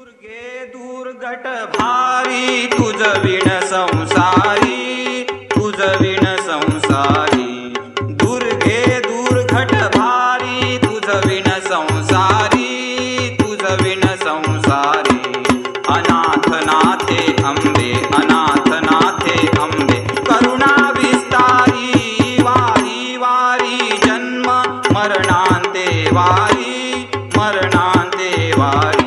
दुर्गे दुर्घट भारी तुझ विण संसारी, तुझ विण संसारी। दुर्गे दुर्घट भारी तुझ विण संसारी, तुझ विण संसारी। अनाथ नाथे अंबे, अनाथ नाथे अंबे, करुणा विस्तारी। वारी वारी जन्म मरणांते वारी, मरणांते वारी।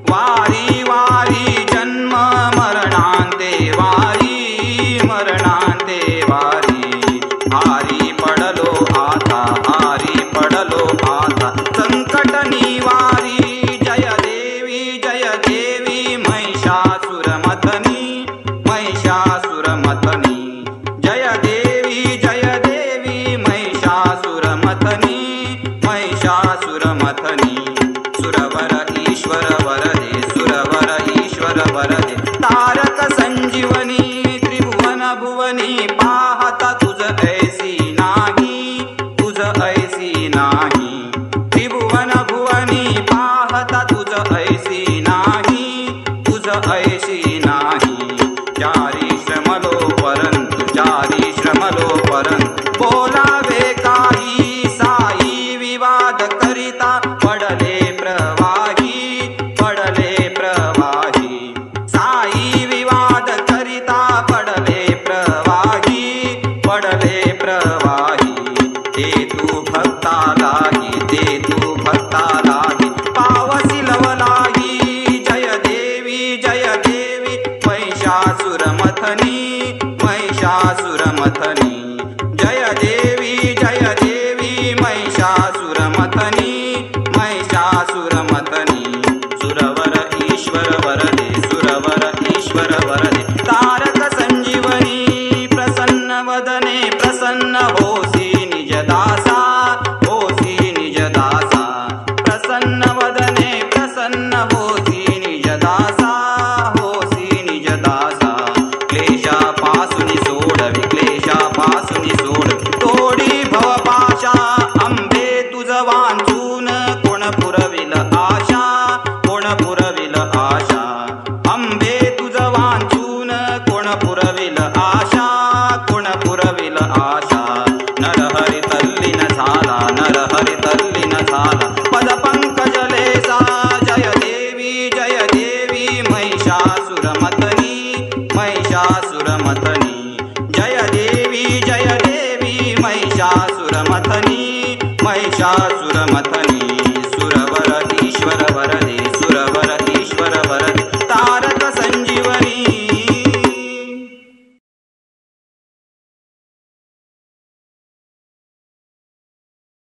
वारी वारी जन्म मरणांते वारी, मरणांते वारी। आरी पडलो आता, आरी पडलो आता, संकट निवारी। जय देवी महिषासुरमथनी, महिषासुरमथनी। जय देवी महिषासुरमथनी, महिषासुरमथनी। सुरवर ईश्वर वरदे, सुरवर ईश्वर वरदे। तारक संजीवनी त्रिभुवन भुवनी, पाहता तुझ ऐसी नाही, तुझ ऐसी नाही। त्रिभुवन भुवनी पाहता तुझ ऐसी नाही, तुझ ऐसी नाही। चारी श्रमलो परंतु, चारी श्रमलो परंतु, बोलावे काही साई। विवाद करिता पडले प्रवाही, पडले प्रवाही। साई विवाद करिता पडले प्रवाही, पडले प्रवाही। ते तू भक्ता लागी, ते तू भक्ता लागी, पावसी लवलाही। जय देवी महिषासुरमथनी, महिषासुरमथनी। जय देवी महिषासुरमथनी, महिषासुरमथनी। सुरवर ईश्वर वरदे, सुरवर ईश्वर वरदे। तारक संजीवनी प्रसन्न वदने, प्रसन्न होसी निज दासा, होसी निज दासा। प्रसन्न वदने प्रसन्न हो